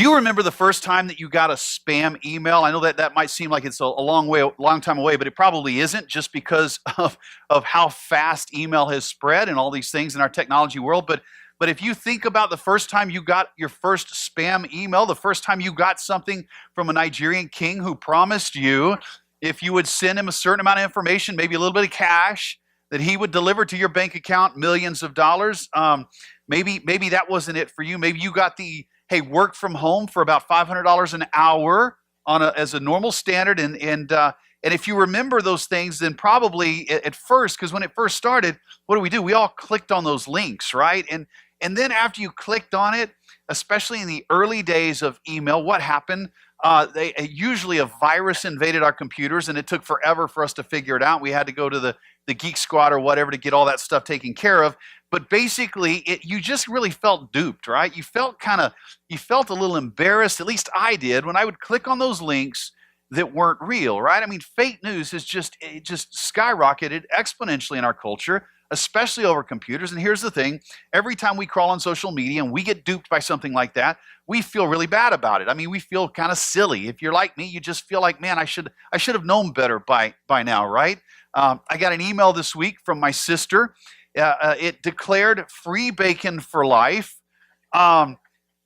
Do you remember the first time that you got a spam email? I know that that might seem like it's a long time away, but it probably isn't, just because of how fast email has spread and all these things in our technology world. But if you think about the first time you got your first spam email, the first time you got something from a Nigerian king who promised you, if you would send him a certain amount of information, maybe a little bit of cash, that he would deliver to your bank account millions of dollars. Maybe that wasn't it for you. Maybe you got the, hey, work from home for about $500 an hour as a normal standard. And if you remember those things, then probably at first, because when it first started, what do? We all clicked on those links, right? And then after you clicked on it, especially in the early days of email, what happened? Usually a virus invaded our computers, and it took forever for us to figure it out. We had to go to the Geek Squad or whatever to get all that stuff taken care of. But basically, you just really felt duped, right? You felt a little embarrassed. At least I did when I would click on those links that weren't real, right? I mean, fake news has just skyrocketed exponentially in our culture, especially over computers. And here's the thing: every time we crawl on social media and we get duped by something like that, we feel really bad about it. I mean, we feel kind of silly. If you're like me, you just feel like, man, I should have known better by now, right? I got an email this week from my sister. It declared free bacon for life. I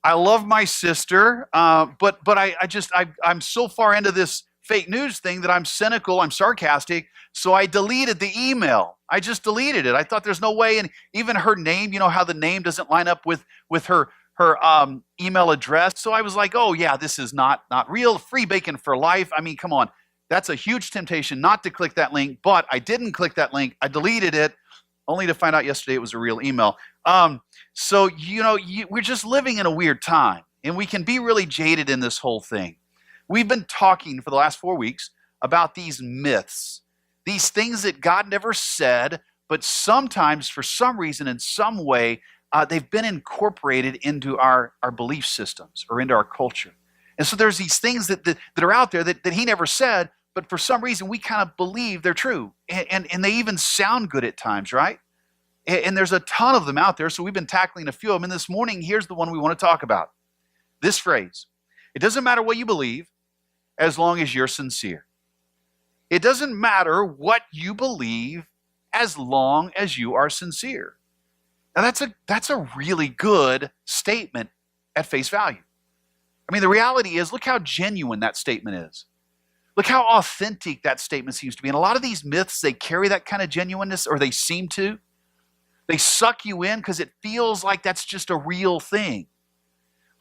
love my sister, but I'm so far into this fake news thing that I'm cynical, I'm sarcastic, so I deleted the email. I just deleted it. I thought there's no way, and even her name, you know how the name doesn't line up with her email address. So I was like, oh yeah, this is not real. Free bacon for life. I mean, come on. That's a huge temptation not to click that link, but I didn't click that link. I deleted it, only to find out yesterday it was a real email. So, we're just living in a weird time, and we can be really jaded in this whole thing. We've been talking for the last 4 weeks about these myths, these things that God never said, but sometimes for some reason, in some way, they've been incorporated into our belief systems or into our culture. And so there's these things that are out there that he never said, but for some reason we kind of believe they're true. And they even sound good at times, right? And there's a ton of them out there, so we've been tackling a few of them. And this morning, here's the one we want to talk about. This phrase: it doesn't matter what you believe as long as you're sincere. It doesn't matter what you believe as long as you are sincere. Now that's a really good statement at face value. I mean, the reality is, look how genuine that statement is. Look how authentic that statement seems to be. And a lot of these myths, they carry that kind of genuineness, or they seem to. They suck you in because it feels like that's just a real thing.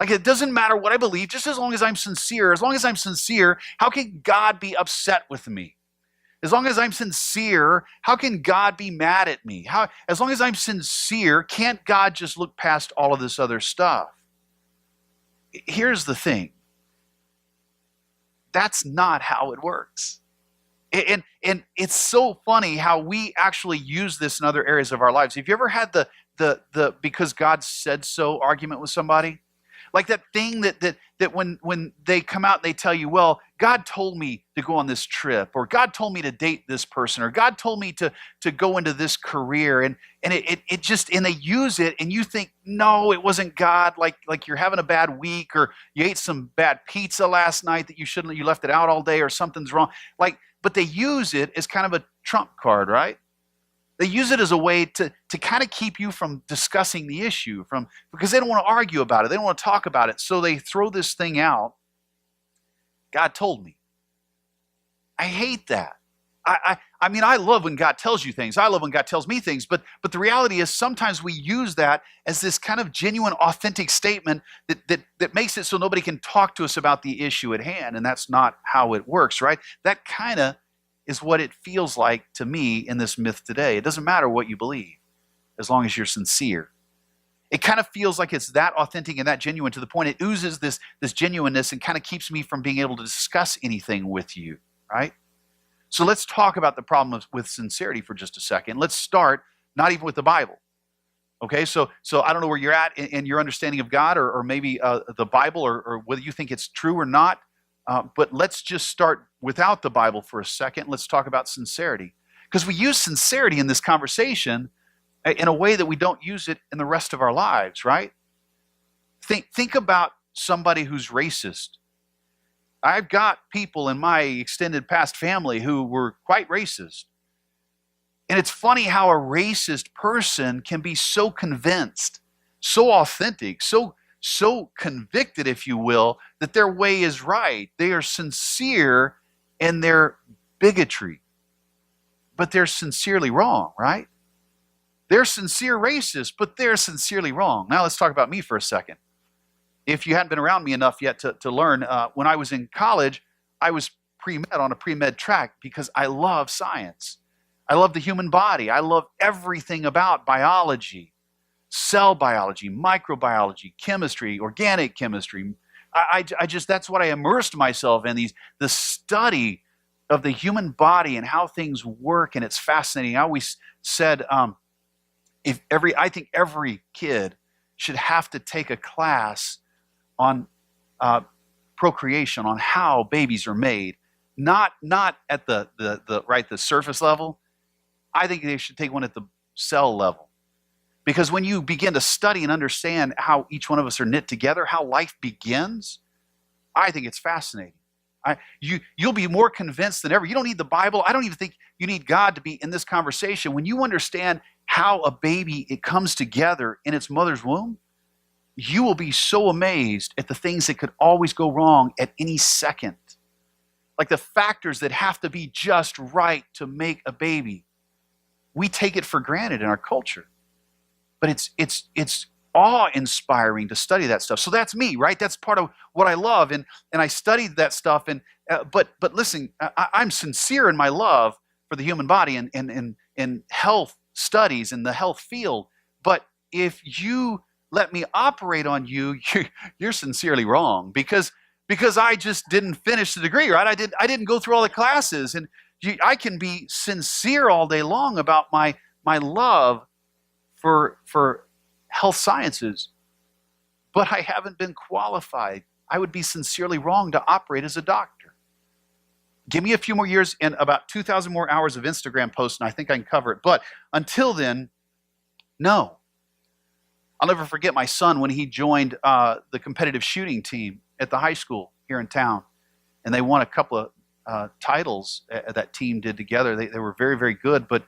Like, it doesn't matter what I believe, just as long as I'm sincere. As long as I'm sincere, how can God be upset with me? As long as I'm sincere, how can God be mad at me? As long as I'm sincere, can't God just look past all of this other stuff? Here's the thing. That's not how it works. And it's so funny how we actually use this in other areas of our lives. Have you ever had the because God said so argument with somebody? Like that thing that when they come out and they tell you, well, God told me to go on this trip, or God told me to date this person, or God told me to go into this career, and they use it, and you think, no, it wasn't God, like you're having a bad week, or you ate some bad pizza last night that you left it out all day, or something's wrong. But they use it as kind of a trump card, right? They use it as a way to kind of keep you from discussing the issue, because they don't want to argue about it. They don't want to talk about it. So they throw this thing out. God told me. I hate that. I mean, I love when God tells you things. I love when God tells me things. But the reality is, sometimes we use that as this kind of genuine, authentic statement that makes it so nobody can talk to us about the issue at hand. And that's not how it works, right? That kind of is what it feels like to me in this myth today. It doesn't matter what you believe, as long as you're sincere. It kind of feels like it's that authentic and that genuine, to the point it oozes this genuineness and kind of keeps me from being able to discuss anything with you, right? So let's talk about the problem with sincerity for just a second. Let's start not even with the Bible. Okay, so I don't know where you're at in your understanding of God, or maybe the Bible, or whether you think it's true or not. But let's just start without the Bible for a second. Let's talk about sincerity. Because we use sincerity in this conversation in a way that we don't use it in the rest of our lives, right? Think about somebody who's racist. I've got people in my extended past family who were quite racist. And it's funny how a racist person can be so convinced, so authentic, so convicted, if you will, that their way is right. They are sincere in their bigotry, but they're sincerely wrong, right? They're sincere racists, but they're sincerely wrong. Now let's talk about me for a second. If you hadn't been around me enough yet to learn, when I was in college, I was pre-med on a pre-med track because I love science. I love the human body. I love everything about biology, cell biology, microbiology, chemistry, organic chemistry. I just, that's what I immersed myself in, the study of the human body and how things work, and it's fascinating. I always said, I think every kid should have to take a class on procreation, on how babies are made, not at the surface level. I think they should take one at the cell level, because when you begin to study and understand how each one of us are knit together, how life begins, I think it's fascinating. You'll be more convinced than ever. You don't need the Bible. I don't even think you need God to be in this conversation. When you understand how a baby, it comes together in its mother's womb, you will be so amazed at the things that could always go wrong at any second. Like the factors that have to be just right to make a baby. We take it for granted in our culture. But it's awe-inspiring to study that stuff. So that's me, right? That's part of what I love, and I studied that stuff. And but listen, I'm sincere in my love for the human body and health studies in the health field. But if you let me operate on you, you're sincerely wrong, because I just didn't finish the degree, right? I didn't go through all the classes, and I can be sincere all day long about my love for health sciences, but I haven't been qualified. I would be sincerely wrong to operate as a doctor. Give me a few more years and about 2,000 more hours of Instagram posts, and I think I can cover it. But until then, no. I'll never forget my son when he joined the competitive shooting team at the high school here in town, and they won a couple of titles that team did together. They were very, very good, but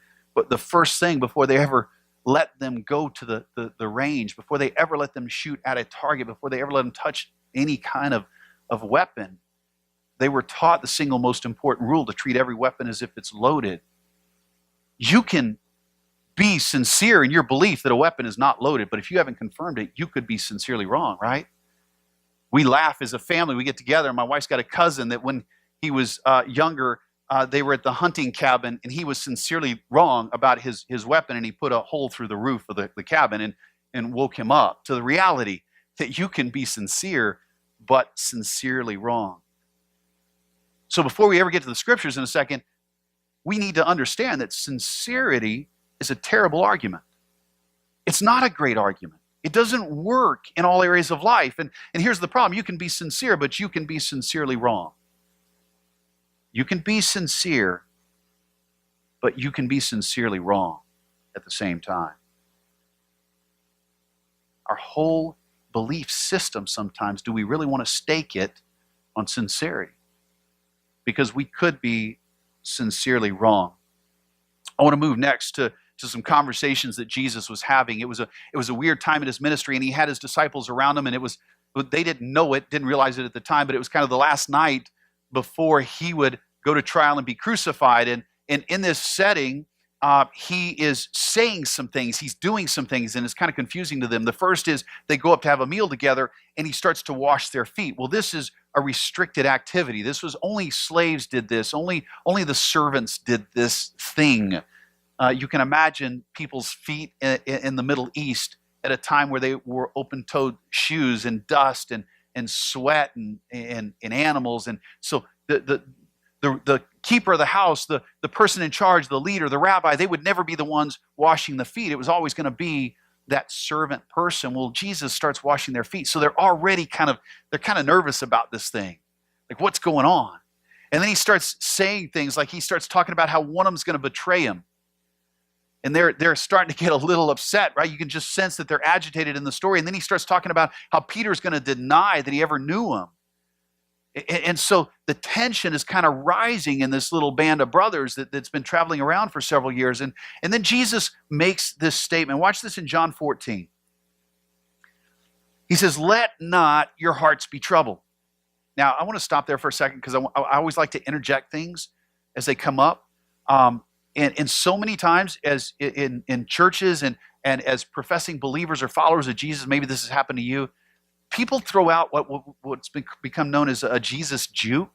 the first thing before they ever let them go to the range, before they ever let them shoot at a target, before they ever let them touch any kind of weapon, they were taught the single most important rule: to treat every weapon as if it's loaded. You can be sincere in your belief that a weapon is not loaded, but if you haven't confirmed it, you could be sincerely wrong, right? We laugh as a family. We get together, and my wife's got a cousin that when he was younger, they were at the hunting cabin, and he was sincerely wrong about his weapon, and he put a hole through the roof of the cabin and woke him up to the reality that you can be sincere, but sincerely wrong. So before we ever get to the scriptures in a second, we need to understand that sincerity is a terrible argument. It's not a great argument. It doesn't work in all areas of life. And here's the problem. You can be sincere, but you can be sincerely wrong. You can be sincere, but you can be sincerely wrong at the same time. Our whole belief system sometimes, do we really want to stake it on sincerity? Because we could be sincerely wrong. I want to move next to some conversations that Jesus was having. It was a weird time in his ministry, and he had his disciples around him, and they didn't know it, didn't realize it at the time, but it was kind of the last night before he would go to trial and be crucified. And in this setting, he is saying some things, he's doing some things, and it's kind of confusing to them. The first is they go up to have a meal together, and he starts to wash their feet. Well, this is a restricted activity. This was only slaves did this. Only the servants did this thing. You can imagine people's feet in the Middle East at a time where they wore open-toed shoes and dust and sweat and animals. And so the keeper of the house, the person in charge, the leader, the rabbi, they would never be the ones washing the feet. It was always going to be that servant person. Well, Jesus starts washing their feet. So they're already kind of nervous about this thing. Like, what's going on? And then he starts saying things like he starts talking about how one of them's going to betray him. And they're starting to get a little upset, right? You can just sense that they're agitated in the story. And then he starts talking about how Peter's going to deny that he ever knew him. And so the tension is kind of rising in this little band of brothers that's been traveling around for several years. And then Jesus makes this statement. Watch this in John 14. He says, "Let not your hearts be troubled." Now, I want to stop there for a second because I always like to interject things as they come up. And so many times as in churches and as professing believers or followers of Jesus, maybe this has happened to you, people throw out what's become known as a Jesus juke.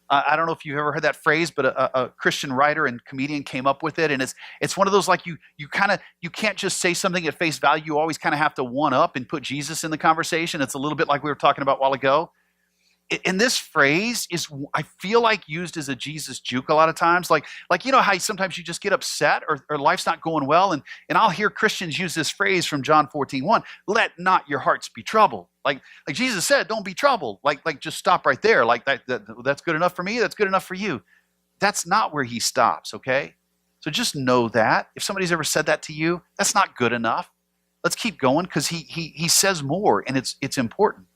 I don't know if you've ever heard that phrase, but a Christian writer and comedian came up with it. And it's one of those, like, you can't just say something at face value. You always kind of have to one up and put Jesus in the conversation. It's a little bit like we were talking about a while ago. And this phrase is, I feel like, used as a Jesus juke a lot of times. Like you know how sometimes you just get upset or life's not going well. And I'll hear Christians use this phrase from John 14:1, "Let not your hearts be troubled." Like Jesus said, don't be troubled. Like just stop right there. Like that's good enough for me. That's good enough for you. That's not where he stops, okay? So just know that. If somebody's ever said that to you, that's not good enough. Let's keep going because he says more, and it's important.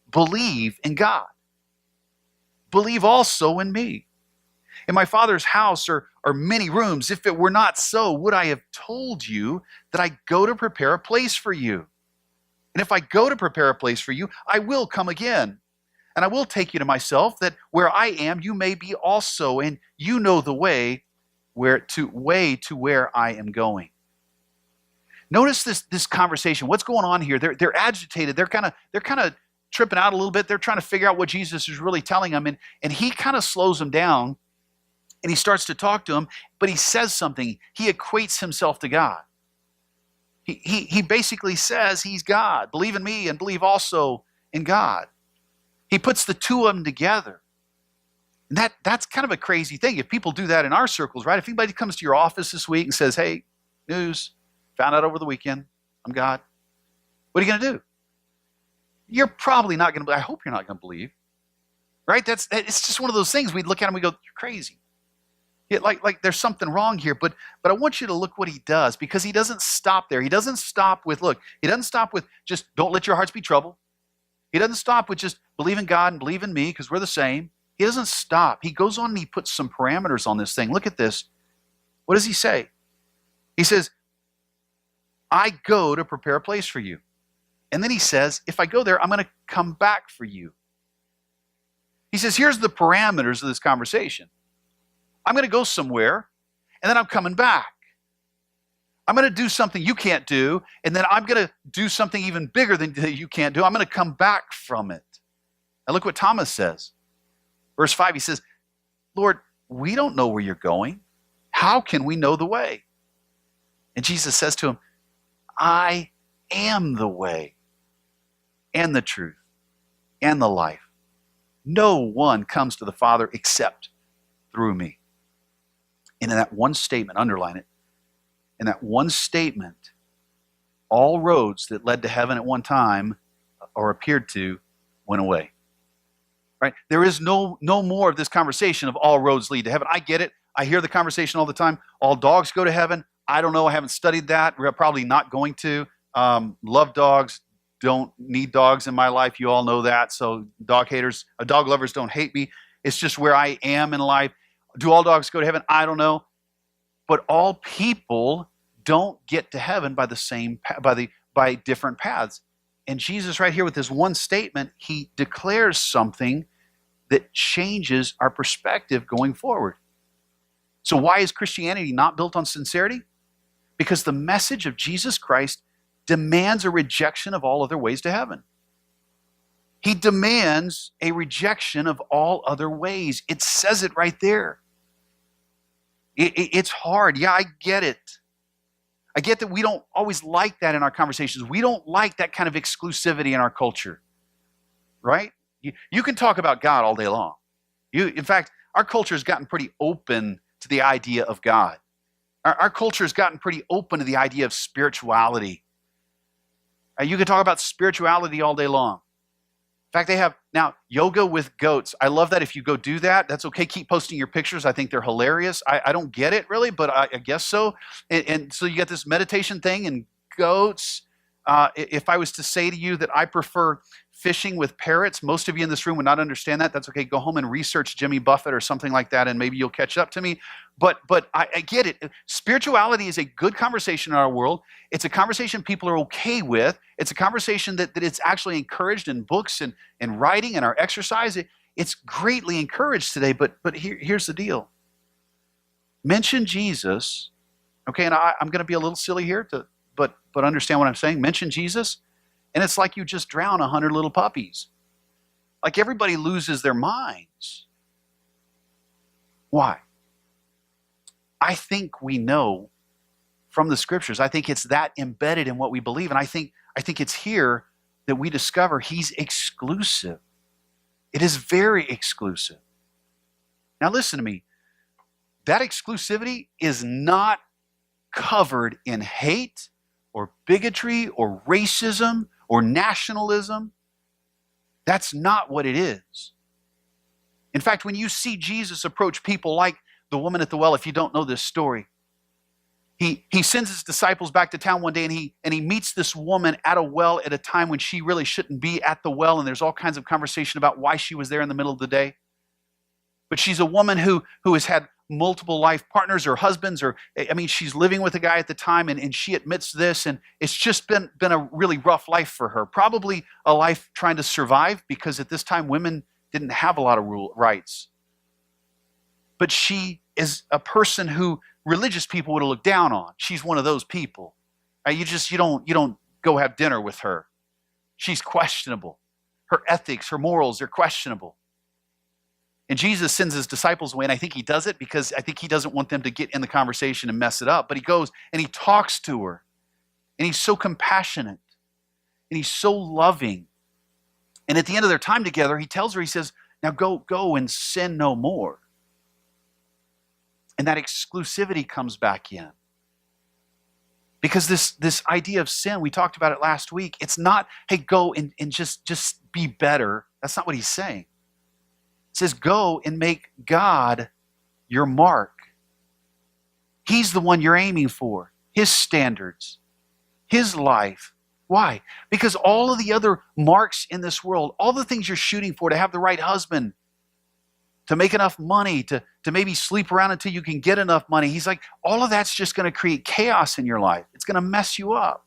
Believe in God. Believe also in me. In my Father's house are many rooms. If it were not so, would I have told you that I go to prepare a place for you? And if I go to prepare a place for you, I will come again. And I will take you to myself, that where I am, you may be also. And you know the way to where I am going. Notice this conversation. What's going on here? They're agitated. They're kind of tripping out a little bit. They're trying to figure out what Jesus is really telling them. And he kind of slows them down and he starts to talk to them, but he says something. He equates himself to God. He basically says he's God. Believe in me and believe also in God. He puts the two of them together. And that's kind of a crazy thing. If people do that in our circles, right? If anybody comes to your office this week and says, "Hey, news, found out over the weekend, I'm God," what are you going to do? You're probably not going to, I hope you're not going to believe, right? It's just one of those things. We look at him, we go, "You're crazy." Yeah, like there's something wrong here, but I want you to look what he does, because he doesn't stop there. He doesn't stop with just don't let your hearts be troubled. He doesn't stop with just believe in God and believe in me because we're the same. He doesn't stop. He goes on and he puts some parameters on this thing. Look at this. What does he say? He says, "I go to prepare a place for you." And then he says, if I go there, I'm going to come back for you. He says, here's the parameters of this conversation. I'm going to go somewhere, and then I'm coming back. I'm going to do something you can't do, and then I'm going to do something even bigger than you can't do. I'm going to come back from it. Now look what Thomas says. Verse 5, he says, "Lord, we don't know where you're going. How can we know the way?" And Jesus says to him, "I am the way and the truth and the life. No one comes to the Father except through me." And in that one statement, underline it, in that one statement, all roads that led to heaven at one time or appeared to went away. Right? There is no more of this conversation of all roads lead to heaven. I get it. I hear the conversation all the time. All dogs go to heaven. I don't know. I haven't studied that. We're probably not going to. Love dogs. Don't need dogs in my life. You all know that. So dog lovers don't hate me. It's just where I am in life. Do all dogs go to heaven? I don't know. But all people don't get to heaven by different paths. And Jesus right here with this one statement, he declares something that changes our perspective going forward. So why is Christianity not built on sincerity? Because the message of Jesus Christ demands a rejection of all other ways to heaven. He demands a rejection of all other ways. It says it right there. It's hard. Yeah, I get it. I get that we don't always like that in our conversations. We don't like that kind of exclusivity in our culture, right? You can talk about God all day long. In fact, our culture has gotten pretty open to the idea of God. Our culture has gotten pretty open to the idea of spirituality. You can talk about spirituality all day long. fact, they have now yoga with goats. I love that. If you go do that, that's okay. Keep posting your pictures. I think they're hilarious. I don't get it really, but I guess so. And so you get this meditation thing and goats. If I was to say to you that I prefer fishing with parrots, most of you in this room would not understand that. That's okay. Go home and research Jimmy Buffett or something like that, and maybe you'll catch up to me. But I get it. Spirituality is a good conversation in our world. It's a conversation people are okay with. It's a conversation that it's actually encouraged in books and writing and our exercise. It's greatly encouraged today, but here's the deal. Mention Jesus, okay, and I'm going to be a little silly here, but understand what I'm saying. Mention Jesus, and it's like you just drown 100 little puppies. Like everybody loses their minds. Why? I think we know from the scriptures. I think it's that embedded in what we believe, and I think it's here that we discover he's exclusive. It is very exclusive. Now listen to me. That exclusivity is not covered in hate or bigotry or racism or nationalism. That's not what it is. In fact, when you see Jesus approach people like the woman at the well, if you don't know this story, he sends his disciples back to town one day, and he meets this woman at a well at a time when she really shouldn't be at the well, and there's all kinds of conversation about why she was there in the middle of the day. But she's a woman who has had multiple life partners or husbands, or she's living with a guy at the time, and she admits this, and it's just been a really rough life for her. Probably a life trying to survive, because at this time women didn't have a lot of rights. But she is a person who religious people would have looked down on. She's one of those people. Right? You don't go have dinner with her. She's questionable. Her ethics, her morals are questionable. And Jesus sends his disciples away, and I think he does it because I think he doesn't want them to get in the conversation and mess it up. But he goes and he talks to her, and he's so compassionate, and he's so loving. And at the end of their time together, he tells her, he says, now go and sin no more. And that exclusivity comes back in. Because this idea of sin, we talked about it last week, it's not, hey, go and just be better. That's not what he's saying. It says, go and make God your mark. He's the one you're aiming for. His standards. His life. Why? Because all of the other marks in this world, all the things you're shooting for, to have the right husband, to make enough money, to maybe sleep around until you can get enough money. He's like, all of that's just going to create chaos in your life. It's going to mess you up.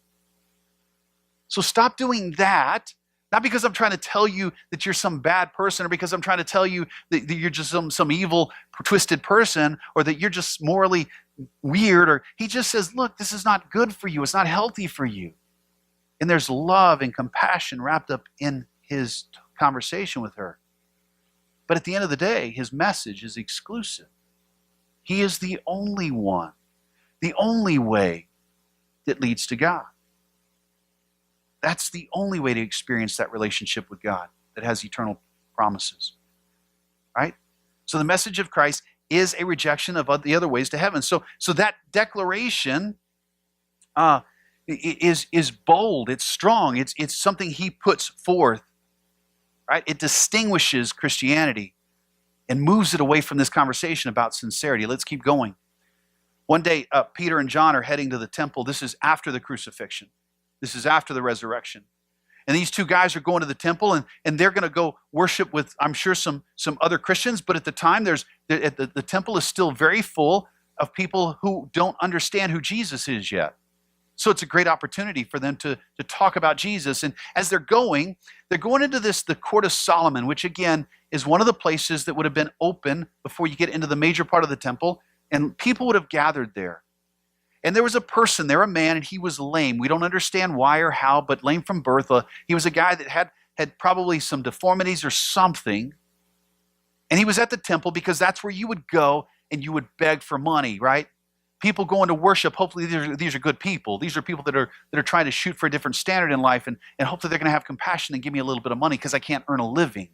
So stop doing that. Not because I'm trying to tell you that you're some bad person, or because I'm trying to tell you that you're just some evil, twisted person, or that you're just morally weird. Or he just says, look, this is not good for you. It's not healthy for you. And there's love and compassion wrapped up in his conversation with her. But at the end of the day, his message is exclusive. He is the only one, the only way that leads to God. That's the only way to experience that relationship with God that has eternal promises, right? So the message of Christ is a rejection of the other ways to heaven. So that declaration is bold, it's strong, it's something he puts forth. Right? It distinguishes Christianity and moves it away from this conversation about sincerity. Let's keep going. One day, Peter and John are heading to the temple. This is after the crucifixion. This is after the resurrection. And these two guys are going to the temple, and they're going to go worship with, I'm sure, some other Christians. But at the time, the temple is still very full of people who don't understand who Jesus is yet. So it's a great opportunity for them to talk about Jesus. And as they're going into the court of Solomon, which again is one of the places that would have been open before you get into the major part of the temple. And people would have gathered there. And there was a person there, a man, and he was lame. We don't understand why or how, but lame from birth. He was a guy that had probably some deformities or something. And he was at the temple because that's where you would go and you would beg for money, right? People going to worship, hopefully these are good people. These are people that are trying to shoot for a different standard in life, and hopefully they're going to have compassion and give me a little bit of money because I can't earn a living.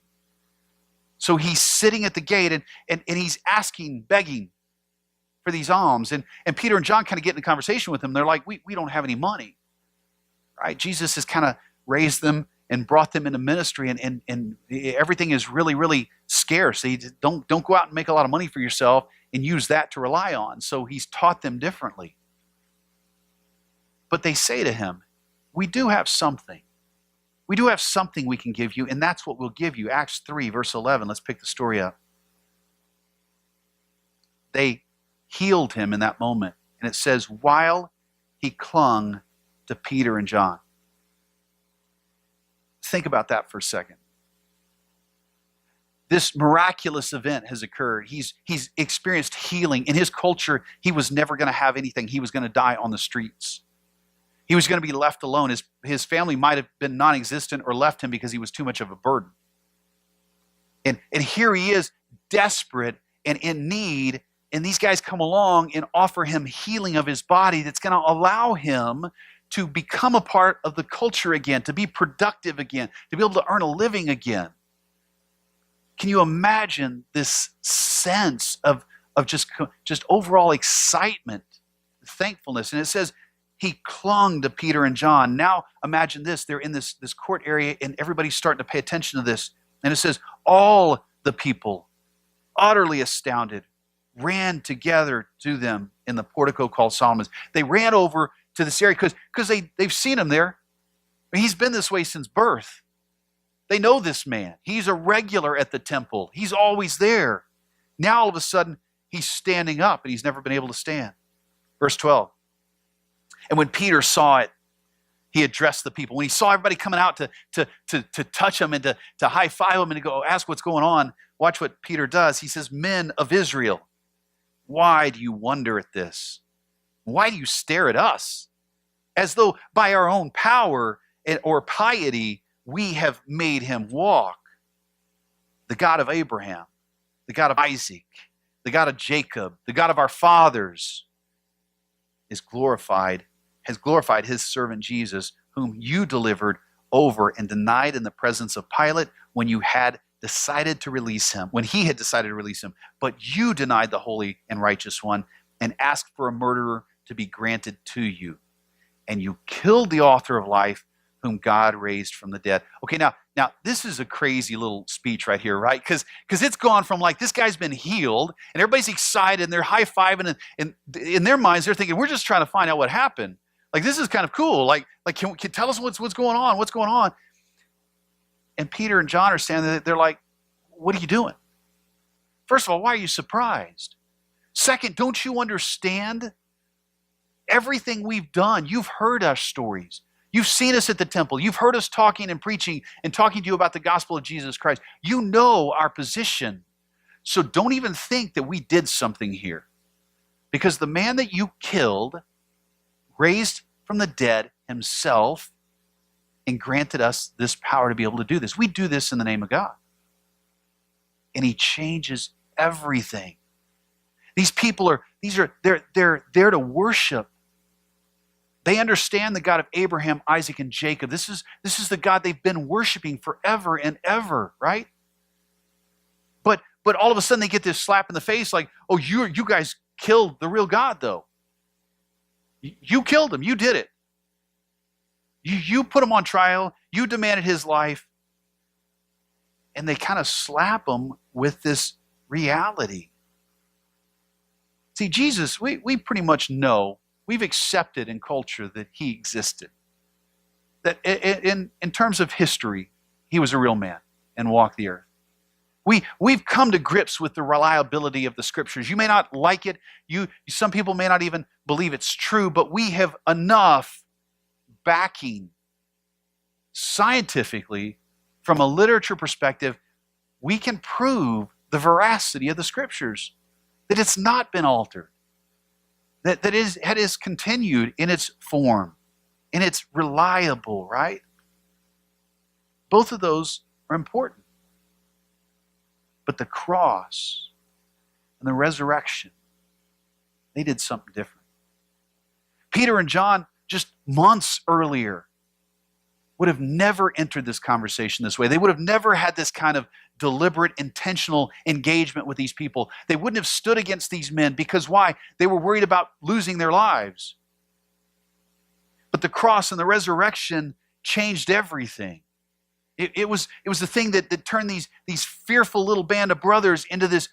So he's sitting at the gate and he's asking, begging for these alms. And Peter and John kind of get in a conversation with him. They're like, we don't have any money. Right? Jesus has kind of raised them and brought them into ministry, and everything is really, really scarce. Don't go out and make a lot of money for yourself and use that to rely on. So he's taught them differently. But they say to him, we do have something. We do have something we can give you, and that's what we'll give you. Acts 3, verse 11. Let's pick the story up. They healed him in that moment. And it says, while he clung to Peter and John. Think about that for a second. This miraculous event has occurred. He's experienced healing. In his culture, he was never going to have anything. He was going to die on the streets. He was going to be left alone. His family might have been non-existent or left him because he was too much of a burden. And here he is, desperate and in need, and these guys come along and offer him healing of his body that's going to allow him to become a part of the culture again, to be productive again, to be able to earn a living again. Can you imagine this sense of just overall excitement, thankfulness? And it says, he clung to Peter and John. Now imagine this, they're in this court area and everybody's starting to pay attention to this. And it says, all the people, utterly astounded, ran together to them in the portico called Solomon's. They ran over to this area because they've seen him there. He's been this way since birth. They know this man. He's a regular at the temple. He's always there. Now all of a sudden, he's standing up and he's never been able to stand. Verse 12. And when Peter saw it, he addressed the people. When he saw everybody coming out to touch him and to high-five him and to go ask what's going on, watch what Peter does. He says, men of Israel, why do you wonder at this? Why do you stare at us? As though by our own power or piety, we have made him walk. The God of Abraham, the God of Isaac, the God of Jacob, the God of our fathers has glorified his servant Jesus, whom you delivered over and denied in the presence of Pilate when you had decided to release him, when he had decided to release him. But you denied the holy and righteous one and asked for a murderer to be granted to you. And you killed the author of life, whom God raised from the dead. Okay, now this is a crazy little speech right here, right? Because it's gone from like, this guy's been healed, and everybody's excited, and they're high-fiving, and in their minds, they're thinking, we're just trying to find out what happened. Like, this is kind of cool. Like can tell us what's going on? What's going on? And Peter and John are standing there. They're like, what are you doing? First of all, why are you surprised? Second, don't you understand everything we've done? You've heard our stories. You've seen us at the temple. You've heard us talking and preaching and talking to you about the gospel of Jesus Christ. You know our position. So don't even think that we did something here. Because the man that you killed raised from the dead himself and granted us this power to be able to do this. We do this in the name of God. And he changes everything. These people they're there to worship. They understand the God of Abraham, Isaac, and Jacob. This is the God they've been worshiping forever and ever, right? But all of a sudden they get this slap in the face like, oh, you guys killed the real God, though. You killed him. You did it. You put him on trial. You demanded his life. And they kind of slap him with this reality. See, Jesus, we pretty much know, we've accepted in culture that he existed. That in terms of history, he was a real man and walked the earth. We've come to grips with the reliability of the scriptures. You may not like it. Some people may not even believe it's true, but we have enough backing scientifically from a literature perspective. We can prove the veracity of the scriptures, that it's not been altered, that it is continued in its form, and it's reliable, right? Both of those are important. But the cross and the resurrection, they did something different. Peter and John, just months earlier, would have never entered this conversation this way. They would have never had this kind of deliberate, intentional engagement with these people. They wouldn't have stood against these men because why? They were worried about losing their lives. But the cross and the resurrection changed everything. It was the thing that turned these fearful little band of brothers into this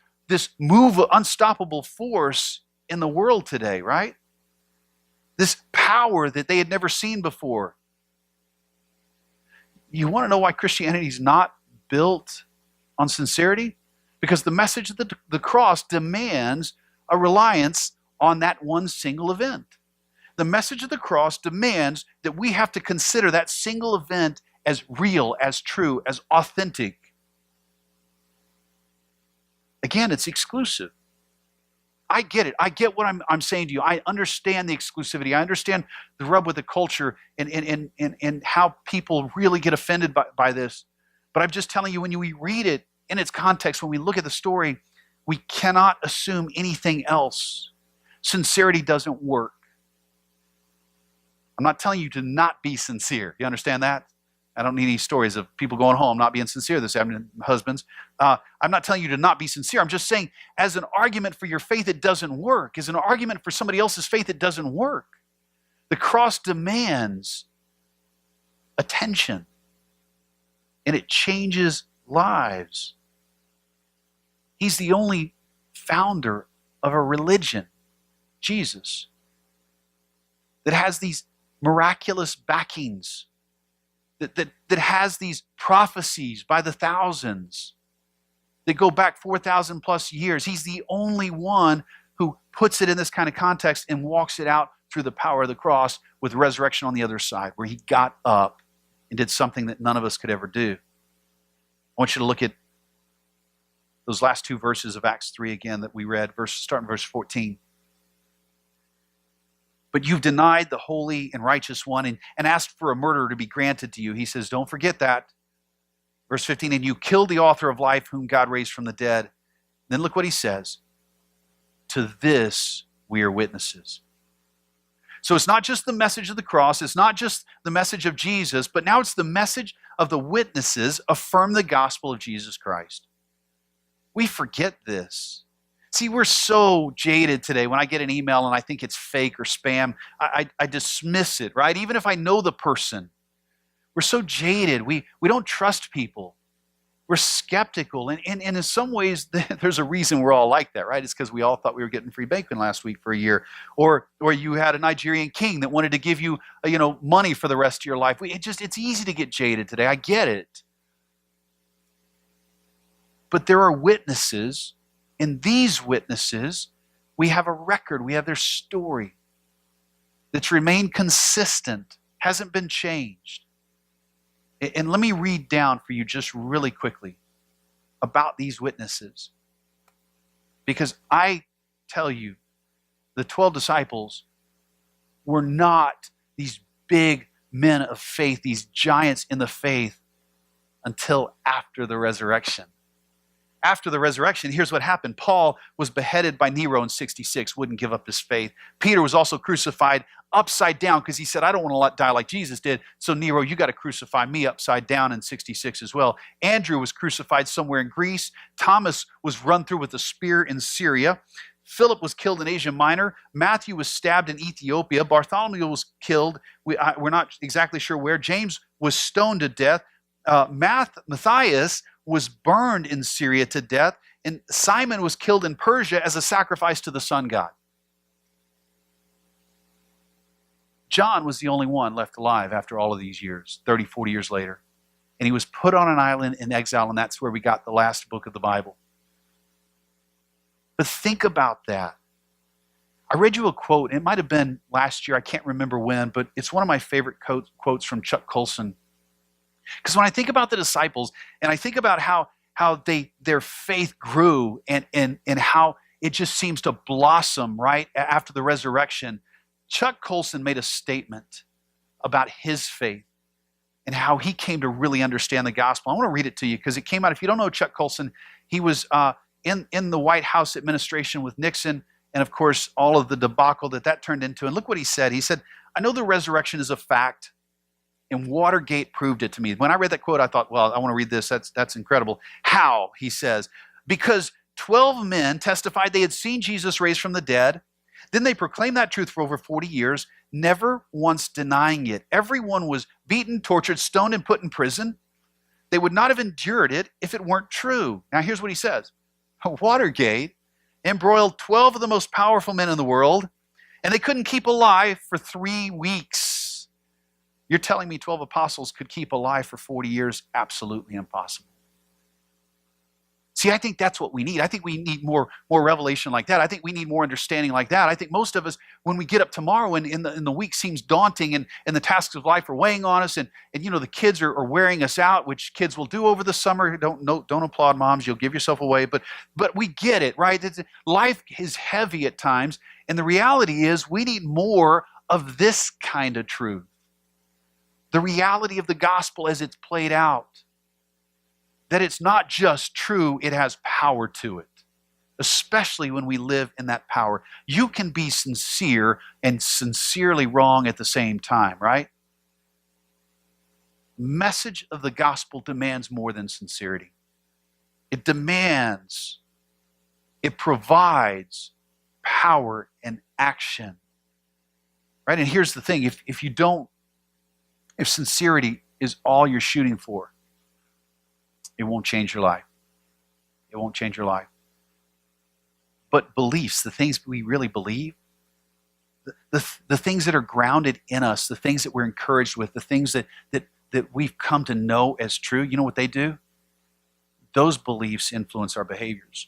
move of unstoppable force in the world today, right? This power that they had never seen before. You want to know why Christianity is not built on sincerity? Because the message of the cross demands a reliance on that one single event. The message of the cross demands that we have to consider that single event as real, as true, as authentic. Again, it's exclusive. I get it. I get what I'm saying to you. I understand the exclusivity. I understand the rub with the culture and how people really get offended by this. But I'm just telling you, when we read it in its context, when we look at the story, we cannot assume anything else. Sincerity doesn't work. I'm not telling you to not be sincere. You understand that? I don't need any stories of people going home not being sincere this afternoon, husbands. I'm not telling you to not be sincere. I'm just saying, as an argument for your faith, it doesn't work. As an argument for somebody else's faith, it doesn't work. The cross demands attention, and it changes lives. He's the only founder of a religion, Jesus, that has these miraculous backings, that has these prophecies by the thousands that go back 4,000 plus years. He's the only one who puts it in this kind of context and walks it out through the power of the cross with resurrection on the other side, where he got up and did something that none of us could ever do. I want you to look at those last two verses of Acts 3 again that we read, starting verse 14. But you've denied the holy and righteous one and asked for a murderer to be granted to you. He says, don't forget that. Verse 15, and you killed the author of life whom God raised from the dead. Then look what he says. To this we are witnesses. So it's not just the message of the cross. It's not just the message of Jesus, but now it's the message of the witnesses affirm the gospel of Jesus Christ. We forget this. See, we're so jaded today. When I get an email and I think it's fake or spam, I dismiss it, right? Even if I know the person. We're so jaded. We don't trust people. We're skeptical. And in some ways, there's a reason we're all like that, right? It's because we all thought we were getting free bacon last week for a year. Or you had a Nigerian king that wanted to give you, money for the rest of your life. It's easy to get jaded today. I get it. But there are witnesses. In these witnesses, we have a record. We have their story that's remained consistent, hasn't been changed. And let me read down for you just really quickly about these witnesses. Because I tell you, the 12 disciples were not these big men of faith, these giants in the faith, until after the resurrection. After the resurrection, here's what happened. Paul was beheaded by Nero in 66, wouldn't give up his faith. Peter was also crucified upside down because he said, I don't want to die like Jesus did. So Nero, you got to crucify me upside down in 66 as well. Andrew was crucified somewhere in Greece. Thomas was run through with a spear in Syria. Philip was killed in Asia Minor. Matthew was stabbed in Ethiopia. Bartholomew was killed. We're not exactly sure where. James was stoned to death. Matthias was burned in Syria to death, and Simon was killed in Persia as a sacrifice to the sun god. John was the only one left alive after all of these years, 30, 40 years later. And he was put on an island in exile, and that's where we got the last book of the Bible. But think about that. I read you a quote. It might have been last year. I can't remember when, but it's one of my favorite quotes from Chuck Colson. Because when I think about the disciples and I think about how their faith grew and how it just seems to blossom right after the resurrection, Chuck Colson made a statement about his faith and how he came to really understand the gospel. I want to read it to you because it came out. If you don't know Chuck Colson, he was in the White House administration with Nixon, and of course all of the debacle that turned into. And look what he said. He said, I know the resurrection is a fact, and Watergate proved it to me. When I read that quote, I thought, well, I want to read this. That's incredible. How? He says, because 12 men testified they had seen Jesus raised from the dead. Then they proclaimed that truth for over 40 years, never once denying it. Everyone was beaten, tortured, stoned, and put in prison. They would not have endured it if it weren't true. Now, here's what he says. Watergate embroiled 12 of the most powerful men in the world, and they couldn't keep alive for 3 weeks. You're telling me 12 apostles could keep alive for 40 years? Absolutely impossible. See, I think that's what we need. I think we need more revelation like that. I think we need more understanding like that. I think most of us, when we get up tomorrow and in the week seems daunting and the tasks of life are weighing on us and the kids are wearing us out, which kids will do over the summer. Don't applaud moms. You'll give yourself away. But we get it, right? Life is heavy at times. And the reality is we need more of this kind of truth. The reality of the gospel as it's played out. That it's not just true, it has power to it, especially when we live in that power. You can be sincere and sincerely wrong at the same time, right? Message of the gospel demands more than sincerity. It demands, it provides power and action, right? And here's the thing, if sincerity is all you're shooting for, it won't change your life. It won't change your life. But beliefs, the things we really believe, the things that are grounded in us, the things that we're encouraged with, the things that we've come to know as true, you know what they do? Those beliefs influence our behaviors.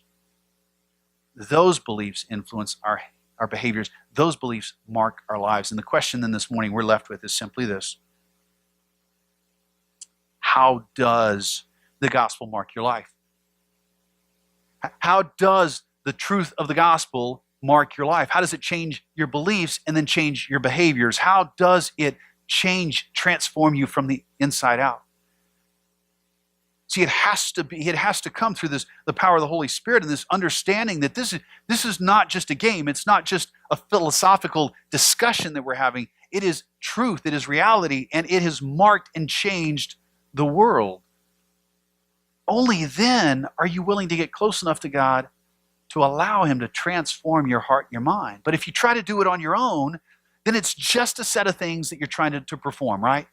Those beliefs influence our behaviors. Those beliefs mark our lives. And the question then this morning we're left with is simply this. How does the gospel mark your life? How does the truth of the gospel mark your life? How does it change your beliefs and then change your behaviors? How does it transform you from the inside out? See, it has to come through the power of the Holy Spirit and this understanding that this is not just a game. It's not just a philosophical discussion that we're having. It is truth, it is reality, and it has marked and changed the world. Only then are you willing to get close enough to God to allow him to transform your heart and your mind. But if you try to do it on your own, then it's just a set of things that you're trying to perform, right?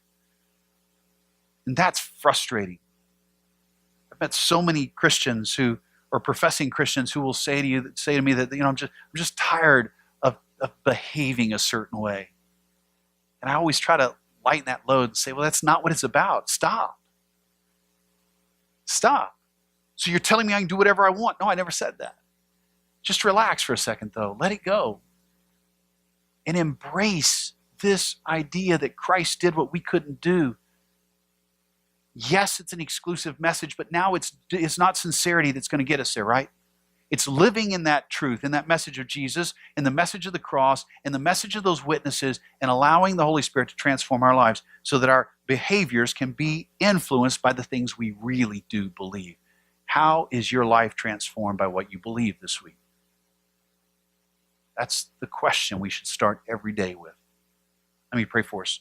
And that's frustrating. I've met so many Christians who are professing Christians who will say to me that I'm just tired of behaving a certain way. And I always try to lighten that load and say, well, that's not what it's about. Stop. So you're telling me I can do whatever I want? No, I never said that. Just relax for a second, though. Let it go. And embrace this idea that Christ did what we couldn't do. Yes, it's an exclusive message, but now it's not sincerity that's going to get us there, right? It's living in that truth, in that message of Jesus, in the message of the cross, in the message of those witnesses, and allowing the Holy Spirit to transform our lives so that our behaviors can be influenced by the things we really do believe. How is your life transformed by what you believe this week? That's the question we should start every day with. Let me pray for us.